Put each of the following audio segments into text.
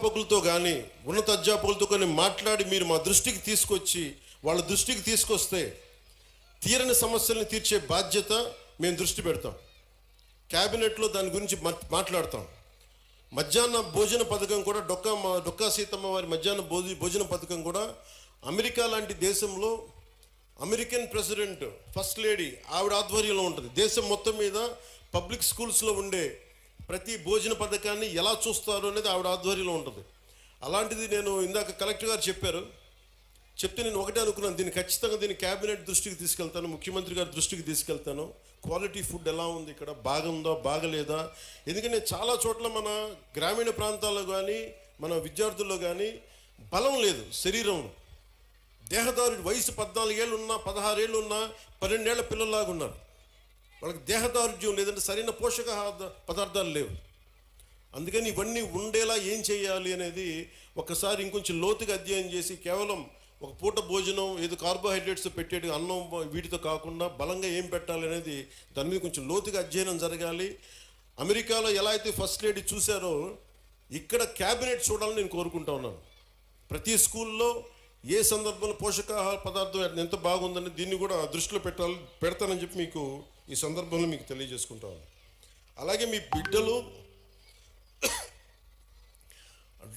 అధ్యాపకులతో కానీ ఉన్నత అధ్యాపకులతో కానీ మాట్లాడి మీరు మా దృష్టికి తీసుకొచ్చి వాళ్ళ దృష్టికి తీసుకొస్తే తీరని సమస్యలను తీర్చే బాధ్యత మేము దృష్టి పెడతాం. క్యాబినెట్లో దాని గురించి మాట్లాడతాం. మధ్యాహ్న భోజన పథకం కూడా డొక్కా సీతమ్మ వారి మధ్యాహ్న భోజన పథకం కూడా అమెరికా లాంటి దేశంలో అమెరికన్ ప్రెసిడెంట్ ఫస్ట్ లేడీ ఆవిడ ఆధ్వర్యంలో ఉంటుంది. దేశం మొత్తం మీద పబ్లిక్ స్కూల్స్లో ఉండే ప్రతి భోజన పథకాన్ని ఎలా చూస్తారు అనేది ఆవిడ ఆధ్వర్యంలో ఉంటుంది. అలాంటిది నేను ఇందాక కలెక్టర్ గారు చెప్తే నేను ఒకటే అనుకున్నాను, దీన్ని ఖచ్చితంగా క్యాబినెట్ దృష్టికి తీసుకెళ్తాను, ముఖ్యమంత్రి గారి దృష్టికి తీసుకెళ్తాను. క్వాలిటీ ఫుడ్ ఎలా ఉంది, ఇక్కడ బాగుందా బాగలేదా? ఎందుకంటే చాలా చోట్ల మన గ్రామీణ ప్రాంతాల్లో కానీ మన విద్యార్థుల్లో కానీ బలం లేదు. శరీరంలో దేహదారుడి వయసు 14 ఏళ్ళు ఉన్నా 16 ఏళ్ళు ఉన్నా 12 ఏళ్ల పిల్లల్లాగా ఉన్నారు. వాళ్ళకి దేహదారుఢ్యం లేదంటే సరైన పోషక పదార్థాలు లేవు. అందుకని ఇవన్నీ ఉండేలా ఏం చేయాలి అనేది ఒకసారి ఇంకొంచెం లోతుగా అధ్యయనం చేసి కేవలం ఒక పూట భోజనం ఏదో కార్బోహైడ్రేట్స్ పెట్టేది అన్నం వీటితో కాకుండా బలంగా ఏం పెట్టాలి అనేది దాని మీద కొంచెం లోతుగా అధ్యయనం జరగాలి. అమెరికాలో ఎలా అయితే ఫస్ట్ లేడీ చూశారో ఇక్కడ క్యాబినెట్ చూడాలని నేను కోరుకుంటా ఉన్నాను. ప్రతి స్కూల్లో ఏ సందర్భంలో పోషకాహార పదార్థం ఎంత బాగుందని దీన్ని కూడా దృష్టిలో పెడతానని చెప్పి మీకు ఈ సందర్భంలో మీకు తెలియజేసుకుంటాను. అలాగే మీ బిడ్డలు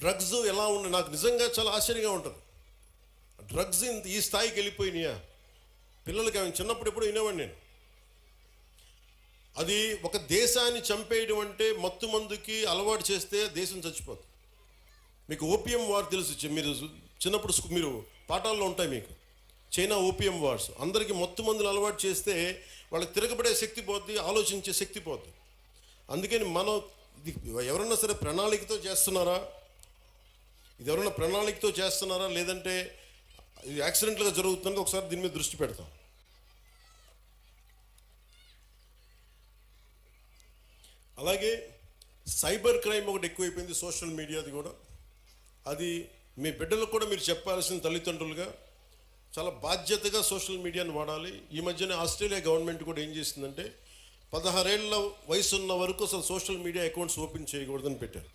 డ్రగ్స్ ఎలా ఉన్నాయి, నాకు నిజంగా చాలా ఆశ్చర్యంగా ఉంటుంది. డ్రగ్స్ ఈ స్థాయికి వెళ్ళిపోయినాయా? పిల్లలకి ఆమె చిన్నప్పుడు ఎప్పుడు వినేవాడిని నేను. అది ఒక దేశాన్ని చంపేయడం అంటే మత్తు మందుకి అలవాటు చేస్తే దేశం చచ్చిపోతుంది. మీకు ఓపియం వార్ తెలుసు, మీరు చిన్నప్పుడు మీరు పాఠాల్లో ఉంటాయి మీకు. చైనా ఓపియం వార్స్ అందరికీ మత్తు మందులు అలవాటు చేస్తే వాళ్ళకి తిరగబడే శక్తి పోద్ది, ఆలోచించే శక్తి పోద్ది. అందుకని మనం ఇది ఎవరన్నా సరే ప్రణాళికతో చేస్తున్నారా, ఇది ఎవరైనా ప్రణాళికతో చేస్తున్నారా లేదంటే ఇది యాక్సిడెంట్లుగా జరుగుతుందో ఒకసారి దీని మీద దృష్టి పెడతాం. అలాగే సైబర్ క్రైమ్ ఒకటి ఎక్కువైపోయింది, సోషల్ మీడియాది కూడా. అది మీ బిడ్డలకు కూడా మీరు చెప్పాల్సిన తల్లిదండ్రులుగా చాలా బాధ్యతగా సోషల్ మీడియాను వాడాలి. ఈ మధ్యనే ఆస్ట్రేలియా గవర్నమెంట్ కూడా ఏం చేసిందంటే 16 ఏళ్ల వయసు ఉన్న వరకు అసలు సోషల్ మీడియా అకౌంట్స్ ఓపెన్ చేయకూడదని పెట్టారు.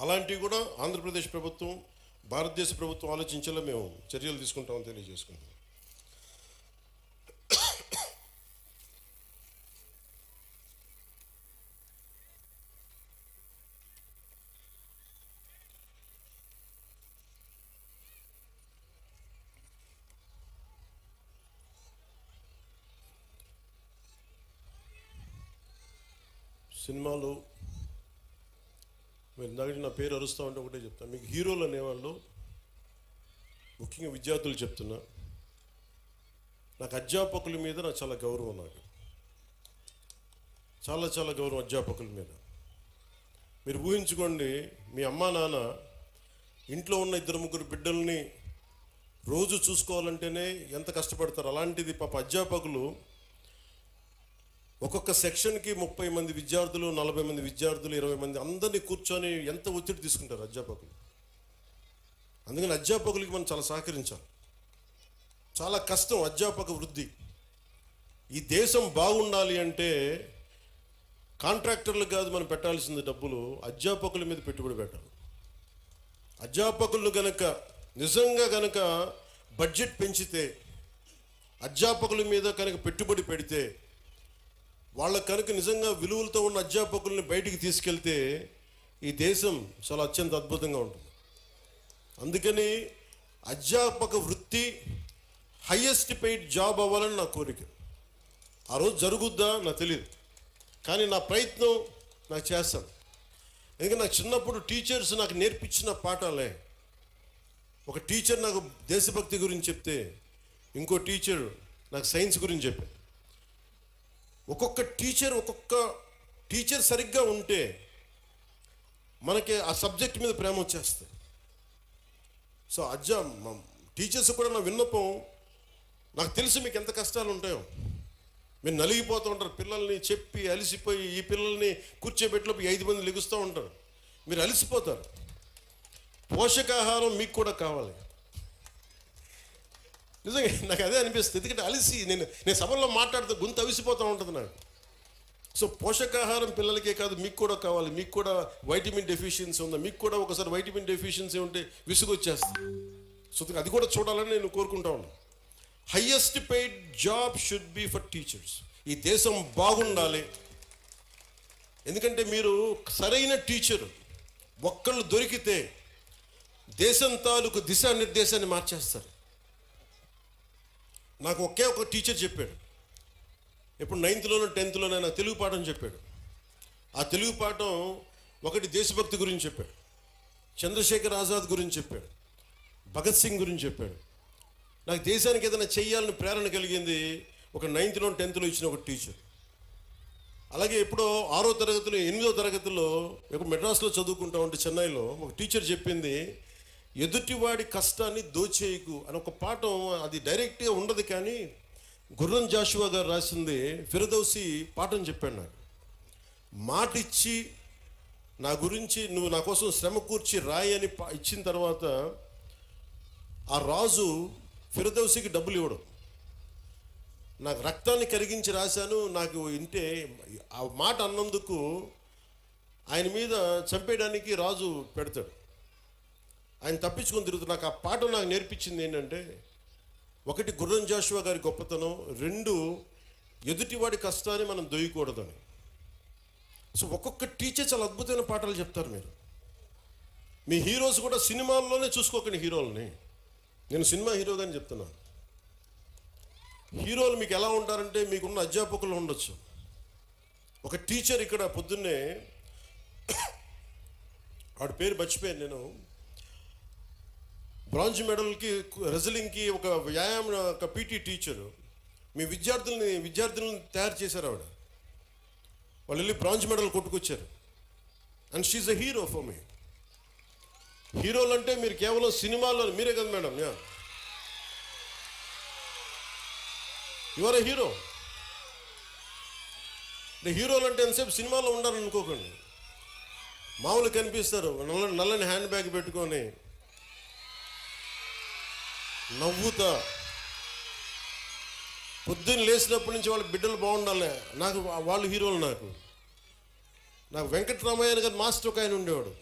అలాంటివి కూడా ఆంధ్రప్రదేశ్ ప్రభుత్వం భారతదేశ ప్రభుత్వం ఆలోచించేలా మేము చర్యలు తీసుకుంటామని తెలియజేసుకుంటాం. సినిమాలు మీరు ఇందాక నా పేరు అరుస్తూ ఉంటే ఒకటే చెప్తాను, మీకు హీరోలు అనేవాళ్ళు ముఖ్యంగా విద్యార్థులు చెప్తున్నా, నాకు అధ్యాపకుల మీద నాకు చాలా గౌరవం. నాకు చాలా చాలా గౌరవం అధ్యాపకుల మీద. మీరు ఊహించుకోండి, మీ అమ్మా నాన్న ఇంట్లో ఉన్న 2-3 బిడ్డల్ని రోజు చూసుకోవాలంటేనే ఎంత కష్టపడతారు. అలాంటిది పాప అధ్యాపకులు ఒక్కొక్క సెక్షన్కి 30 మంది విద్యార్థులు, 40 మంది విద్యార్థులు, 20 మంది అందరినీ కూర్చొని ఎంత ఒత్తిడి తీసుకుంటారు అధ్యాపకులు. అందుకని అధ్యాపకులకి మనం చాలా సహకరించాలి. చాలా కష్టం అధ్యాపక వృద్ధి. ఈ దేశం బాగుండాలి అంటే కాంట్రాక్టర్లకు కాదు మనం పెట్టాల్సింది డబ్బులు, అధ్యాపకుల మీద పెట్టుబడి పెట్టాలి. అధ్యాపకులను నిజంగా గనక బడ్జెట్ పెంచితే, అధ్యాపకుల మీద కనుక పెట్టుబడి పెడితే, వాళ్ళ కనుక నిజంగా విలువలతో ఉన్న అధ్యాపకుల్ని బయటికి తీసుకెళ్తే ఈ దేశం చాలా అత్యంత అద్భుతంగా ఉంటుంది. అందుకని అధ్యాపక వృత్తి హయ్యెస్ట్ పెయిడ్ జాబ్ అవ్వాలని నా కోరిక. ఆ రోజు జరుగుద్దా నాకు తెలియదు, కానీ నా ప్రయత్నం నాకు చేస్తాను. ఎందుకంటే నాకు చిన్నప్పుడు టీచర్స్ నాకు నేర్పించిన పాఠాలే. ఒక టీచర్ నాకు దేశభక్తి గురించి చెప్తే, ఇంకో టీచర్ నాకు సైన్స్ గురించి చెప్పారు. ఒక్కొక్క టీచర్ సరిగ్గా ఉంటే మనకి ఆ సబ్జెక్ట్ మీద ప్రేమ వచ్చేస్తుంది. సో టీచర్స్ కూడా నా విన్నపం, నాకు తెలుసు మీకు ఎంత కష్టాలు ఉంటాయో. మీరు నలిగిపోతూ ఉంటారు, పిల్లల్ని చెప్పి అలసిపోయి ఈ పిల్లల్ని కూర్చోబెట్టిలోపు 5 మంది లెగుస్తూ ఉంటారు, మీరు అలసిపోతారు. పోషకాహారం మీకు కూడా కావాలి. నిజంగా నాకు అదే అనిపిస్తుంది. ఎందుకంటే అలసి నేను సభల్లో మాట్లాడుతూ గొంతు అవిసిపోతూ ఉంటుంది నాకు. సో పోషకాహారం పిల్లలకే కాదు, మీకు కూడా కావాలి. మీకు కూడా వైటమిన్ డెఫిషియన్సీ ఉందా, మీకు కూడా ఒకసారి వైటమిన్ డెఫిషియన్సీ ఉంటే విసుగు వచ్చేస్తుంది. సో అది కూడా చూడాలని నేను కోరుకుంటా ఉన్నాను. Highest paid job should be for teachers. ఈ దేశం బాగుండాలి. ఎందుకంటే మీరు సరైన టీచరు ఒక్కళ్ళు దొరికితే దేశం తాలూకు దిశానిర్దేశాన్ని మార్చేస్తారు. నాకు ఒకే ఒక టీచర్ చెప్పాడు, ఇప్పుడు 9th 10th నాకు తెలుగు పాఠం చెప్పాడు. ఆ తెలుగు పాఠం ఒకటి దేశభక్తి గురించి చెప్పాడు, చంద్రశేఖర్ ఆజాద్ గురించి చెప్పాడు, భగత్ సింగ్ గురించి చెప్పాడు. నాకు దేశానికి ఏదైనా చెయ్యాలని ప్రేరణ కలిగింది ఒక 9th 10th ఇచ్చిన ఒక టీచర్. అలాగే ఎప్పుడో 6వ తరగతిలో 8వ తరగతిలో ఒక మెడ్రాస్లో చదువుకుంటా ఉంటే చెన్నైలో ఒక టీచర్ చెప్పింది, ఎదుటివాడి కష్టాన్ని దోచేయకు అని ఒక పాఠం. అది డైరెక్ట్గా ఉండదు, కానీ గుర్రం జాషువా గారు రాసింది ఫిరదౌసి పాఠం చెప్పాడు నాకు. మాట ఇచ్చి నా గురించి నువ్వు నా కోసం శ్రమ కూర్చి రాయి అని ఇచ్చిన తర్వాత ఆ రాజు ఫిరదౌసికి డబ్బులు ఇవ్వడం. నాకు రక్తాన్ని కరిగించి రాశాను, నాకు ఇంటే ఆ మాట అన్నందుకు ఆయన మీద చంపేయడానికి రాజు పెడతాడు. ఆయన తప్పించుకొని తిరుగుతాడు. నాకు ఆ పాఠం నాకు నేర్పించింది ఏంటంటే, ఒకటి గుర్రం జాషువా గారి గొప్పతనం, 2 ఎదుటివాడి కష్టాన్ని మనం దొయ్యకూడదని. సో ఒక్కొక్క టీచర్ చాలా అద్భుతమైన పాఠాలు చెప్తారు. మీ హీరోస్ కూడా సినిమాల్లోనే చూసుకోకండి హీరోలని. నేను సినిమా హీరోగాని చెప్తున్నాను. హీరోలు మీకు ఎలా ఉంటారంటే, మీకున్న అధ్యాపకులు ఉండొచ్చు. ఒక టీచర్ ఇక్కడ పొద్దున్నే ఆవిడ పేరు మర్చిపోయాను నేను, బ్రాంజ్ మెడల్కి రెజ్లింగ్కి ఒక వ్యాయామం ఒక పీటీ టీచరు మీ విద్యార్థులను తయారు చేశారు. ఆవిడ వాళ్ళు వెళ్ళి బ్రాంజ్ మెడల్ కొట్టుకొచ్చారు. And she's a hero for me. హీరోలు అంటే మీరు కేవలం సినిమాల్లో మీరే కదా మేడం, యువర్ ఎ హీరో. హీరోలు అంటే ఎంతసేపు సినిమాలో ఉండాలని అనుకోకండి. మామూలు కనిపిస్తారు, నల్లని హ్యాండ్ బ్యాగ్ పెట్టుకొని నవ్వుతా. పొద్దున్న లేచినప్పటి నుంచి వాళ్ళ బిడ్డలు బాగుండాలి. నాకు వాళ్ళు హీరోలు. నాకు వెంకటరామయ్య గారు మాస్టర్ ఒక ఆయన ఉండేవాడు.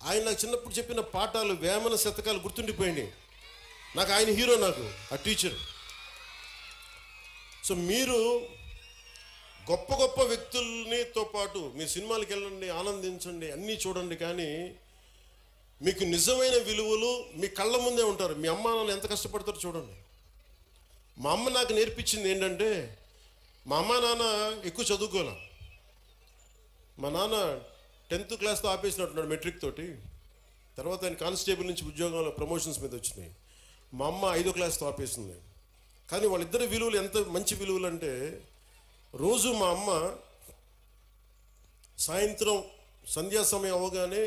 ఆయన నాకు చిన్నప్పుడు చెప్పిన పాఠాలు, వేమన శతకాలు గుర్తుండిపోయింది. నాకు ఆయన హీరో, నాకు ఆ టీచర్. సో మీరు గొప్ప గొప్ప వ్యక్తులతో పాటు మీ సినిమాలకు వెళ్ళండి, ఆనందించండి, అన్నీ చూడండి, కానీ మీకు నిజమైన విలువలు మీ కళ్ళ ముందే ఉంటారు. మీ అమ్మ నాన్న ఎంత కష్టపడతారో చూడండి. మా అమ్మ నాకు నేర్పించింది ఏంటంటే, మా అమ్మ నాన్న ఎక్కువ చదువుకోలే. మా నాన్న 10th క్లాస్తో ఆపేసినట్టున్నాడు మెట్రిక్ తోటి. తర్వాత ఆయన కానిస్టేబుల్ నుంచి ఉద్యోగంలో ప్రమోషన్స్ మీద వచ్చినాయి. మా అమ్మ 5వ క్లాస్తో ఆపేసింది. కానీ వాళ్ళిద్దరి విలువలు ఎంత మంచి విలువలు అంటే, రోజు మా అమ్మ సాయంత్రం సంధ్యా సమయం అవగానే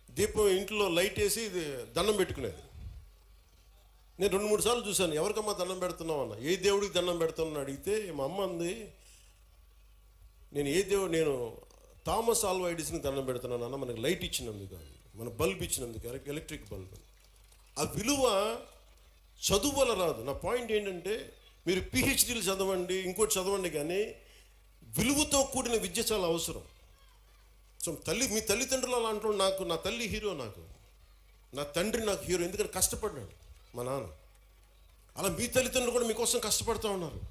దీపం ఇంట్లో లైట్ వేసి దండం పెట్టుకునేది. నేను 2-3 సార్లు చూశాను, ఎవరికమ్మా దండం పెడుతున్నావు అన్న. ఏ దేవుడికి దండం పెడుతున్నాను అడిగితే మా అమ్మ అంది, నేను థామస్ ఆల్వా ఎడిసన్కి దండం పెడుతున్నాను అన్న, మనకు లైట్ ఇచ్చినందుకు, మన బల్బ్ ఇచ్చినందుకు, ఎలక్ట్రిక్ బల్బ్. ఆ విలువ చదువు వల్ల రాదు. నా పాయింట్ ఏంటంటే, మీరు పిహెచ్డీలు చదవండి, ఇంకోటి చదవండి, కానీ విలువతో కూడిన విద్య చాలా అవసరం. సో మీ తల్లిదండ్రులు అలా అంటారు. నా తల్లి హీరో, నా తండ్రి నాకు హీరో. ఎందుకంటే కష్టపడ్డాడు మా నాన్న. అలా మీ తల్లిదండ్రులు కూడా మీకోసం కష్టపడుతూ ఉన్నారు.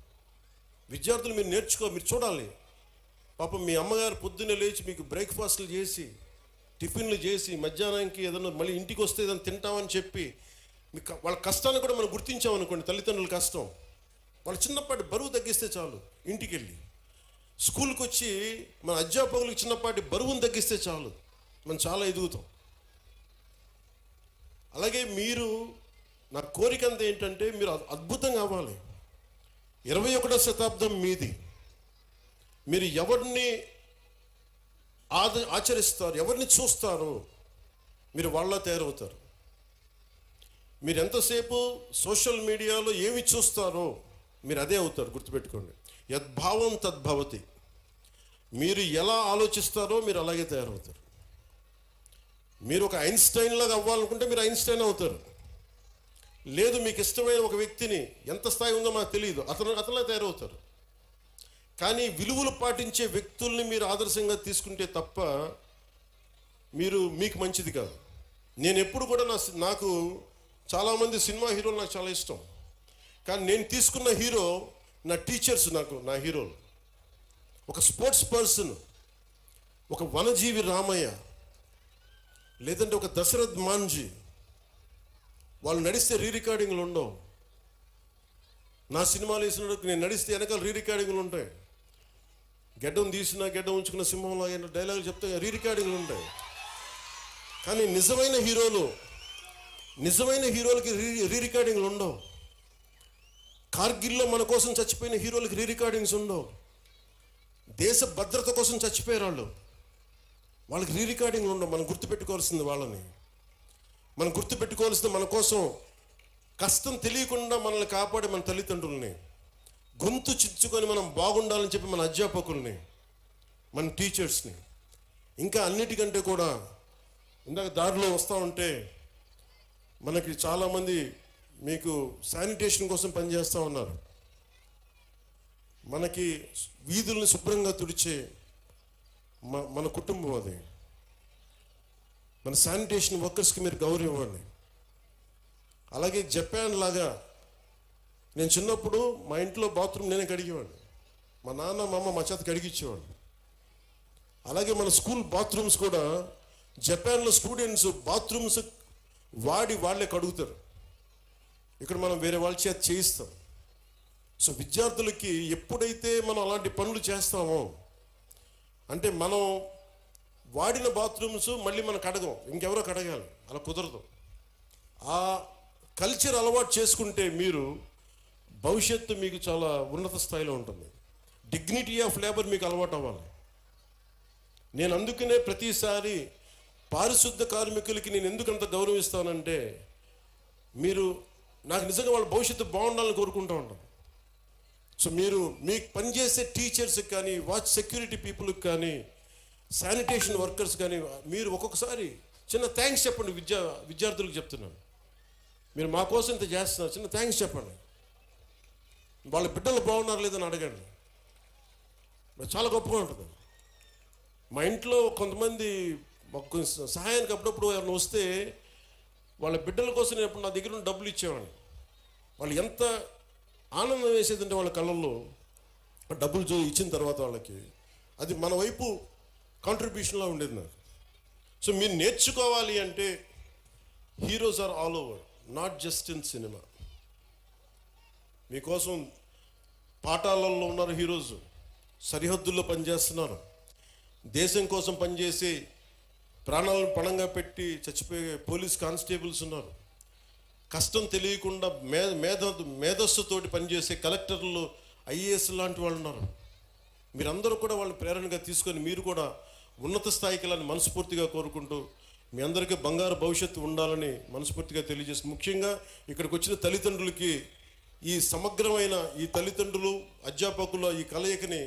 విద్యార్థులు మీరు మీరు చూడాలి. పాపం మీ అమ్మగారు పొద్దున్నే లేచి మీకు బ్రేక్ఫాస్ట్లు చేసి, టిఫిన్లు చేసి, మధ్యాహ్నానికి ఏదన్నా మళ్ళీ ఇంటికి వస్తే ఏదైనా తింటామని చెప్పి, మీకు వాళ్ళ కష్టాన్ని కూడా మనం గుర్తించామనుకోండి. తల్లిదండ్రుల కష్టం, వాళ్ళు చిన్నపాటి బరువు తగ్గిస్తే చాలు. ఇంటికి వెళ్ళి స్కూల్కి వచ్చి మన అధ్యాపకులకు చిన్నపాటి బరువును తగ్గిస్తే చాలు, మనం చాలా ఎదుగుతాం. అలాగే మీరు, నా కోరిక అంతా ఏంటంటే, మీరు అద్భుతంగా అవ్వాలి. 21వ శతాబ్దం మీది. మీరు ఎవరిని ఆచరిస్తారు, ఎవరిని చూస్తారో మీరు వాళ్ళ తయారవుతారు. మీరు ఎంతసేపు సోషల్ మీడియాలో ఏమి చూస్తారో మీరు అదే అవుతారు. గుర్తుపెట్టుకోండి, యద్భావం తద్భవతి. మీరు ఎలా ఆలోచిస్తారో మీరు అలాగే తయారవుతారు. మీరు ఒక ఐన్స్టైన్ లాగా అవ్వాలనుకుంటే మీరు ఐన్స్టైన్ అవుతారు. లేదు, మీకు ఇష్టమైన ఒక వ్యక్తిని, ఎంత స్థాయి ఉందో మాకు తెలియదు, అతనిలా తయారవుతారు. కానీ విలువలు పాటించే వ్యక్తుల్ని మీరు ఆదర్శంగా తీసుకుంటే తప్ప మీకు మంచిది కాదు. నేను ఎప్పుడు కూడా నాకు చాలామంది సినిమా హీరోలు నాకు చాలా ఇష్టం. కానీ నేను తీసుకున్న హీరో నా టీచర్స్, నా హీరోలు. ఒక స్పోర్ట్స్ పర్సన్, ఒక వనజీవి రామయ్య, లేదంటే ఒక దశరథ్ మాంజీ, వాళ్ళు నడిస్తే రికార్డింగ్లు ఉండవు. నా సినిమాలు వేసినప్పుడు నేను నడిస్తే వెనకాల రికార్డింగ్లు ఉంటాయి. గెడ్డం తీసిన గెడ్డం ఉంచుకున్న సింహంలో డైలాగులు చెప్తే రికార్డింగ్లు ఉంటాయి. కానీ నిజమైన హీరోలకి రికార్డింగ్లు ఉండవు. కార్గిల్లో మన కోసం చచ్చిపోయిన హీరోలకి రికార్డింగ్స్ ఉండవు. దేశ భద్రత కోసం చచ్చిపోయారు వాళ్ళకి రికార్డింగ్లు ఉండవు. మనం గుర్తుపెట్టుకోవాల్సింది వాళ్ళని. మనం గుర్తుపెట్టుకోవాల్సింది మన కోసం కష్టం తెలియకుండా మనల్ని కాపాడే మన తల్లిదండ్రుల్ని, గొంతు చిచ్చుకొని మనం బాగుండాలని చెప్పి మన అధ్యాపకుల్ని, మన టీచర్స్ని. ఇంకా అన్నిటికంటే కూడా ఇందాక దారిలో వస్తూ ఉంటే మనకి చాలామంది మీకు శానిటేషన్ కోసం పనిచేస్తూ ఉన్నారు. మనకి వీధుల్ని శుభ్రంగా తుడిచే మన కుటుంబం అది. మన శానిటేషన్ వర్కర్స్కి మీరు గౌరవం ఇవ్వండి. అలాగే జపాన్ లాగా నేను చిన్నప్పుడు మా ఇంట్లో బాత్రూమ్ నేనే కడిగేవాడిని. మా నాన్న మా అమ్మ మా చేత కడిగిచ్చేవాడు. అలాగే మన స్కూల్ బాత్రూమ్స్ కూడా జపాన్లో స్టూడెంట్స్ బాత్రూమ్స్ వాళ్ళే కడుగుతారు. ఇక్కడ మనం వేరే వాళ్ళ చేత చేయిస్తాం. సో విద్యార్థులకి ఎప్పుడైతే మనం అలాంటి పనులు చేస్తామో, అంటే మనం వాడిన బాత్రూమ్స్ మళ్ళీ మనం కడగం, ఇంకెవరో కడగాలి, అలా కుదరదు. ఆ కల్చర్ అలవాటు చేసుకుంటే మీరు భవిష్యత్తు మీకు చాలా ఉన్నత స్థాయిలో ఉంటుంది. డిగ్నిటీ ఆఫ్ లేబర్ మీకు అలవాటు అవ్వాలి. నేను అందుకనే ప్రతిసారి పారిశుద్ధ కార్మికులకి నేను ఎందుకంత గౌరవిస్తానంటే, మీరు నాకు నిజంగా వాళ్ళ భవిష్యత్తు బాగుండాలని కోరుకుంటూ ఉంటాను. సో మీరు మీకు పనిచేసే టీచర్స్కి కానీ, వాచ్ సెక్యూరిటీ పీపుల్కి కానీ, శానిటేషన్ వర్కర్స్ కానీ మీరు ఒక్కొక్కసారి చిన్న థ్యాంక్స్ చెప్పండి. విద్యార్థులకు చెప్తున్నాను, మీరు మా కోసం ఇంత చేస్తున్నారు, చిన్న థ్యాంక్స్ చెప్పండి. వాళ్ళ బిడ్డలు బాగున్నారు లేదని అడగండి. చాలా గొప్పగా ఉంటుంది. మా ఇంట్లో కొంతమంది మాకు సహాయానికి అప్పుడప్పుడు ఎవరైనా వస్తే వాళ్ళ బిడ్డల కోసం నేను ఎప్పుడు నా దగ్గర ఉన్న డబ్బులు ఇచ్చేవాడిని. వాళ్ళు ఎంత ఆనందం వేసేదంటే వాళ్ళ కళ్ళల్లో డబ్బులు ఇచ్చిన తర్వాత వాళ్ళకి అది మన వైపు కాంట్రిబ్యూషన్లా ఉండేది నాకు. సో మీరు నేర్చుకోవాలి అంటే heroes are all over, not just in cinema. మీకోసం పాఠాలలో ఉన్నారు హీరోస్, సరిహద్దుల్లో పనిచేస్తున్నారు, దేశం కోసం పనిచేసి ప్రాణాలను పణంగా పెట్టి చచ్చిపోయే పోలీస్ కానిస్టేబుల్స్ ఉన్నారు, కష్టం తెలియకుండా మేధస్సుతోటి పనిచేసే కలెక్టర్లు, ఐఏఎస్ లాంటి వాళ్ళు ఉన్నారు. మీరందరూ కూడా వాళ్ళని ప్రేరణగా తీసుకొని మీరు కూడా ఉన్నత స్థాయికి వెళ్ళాలని మనస్ఫూర్తిగా కోరుకుంటూ, మీ అందరికీ బంగారు భవిష్యత్తు ఉండాలని మనస్ఫూర్తిగా తెలియజేసి, ముఖ్యంగా ఇక్కడికి వచ్చిన తల్లిదండ్రులకి ఈ సమగ్రమైన ఈ తల్లిదండ్రులు అధ్యాపకుల ఈ కలయికని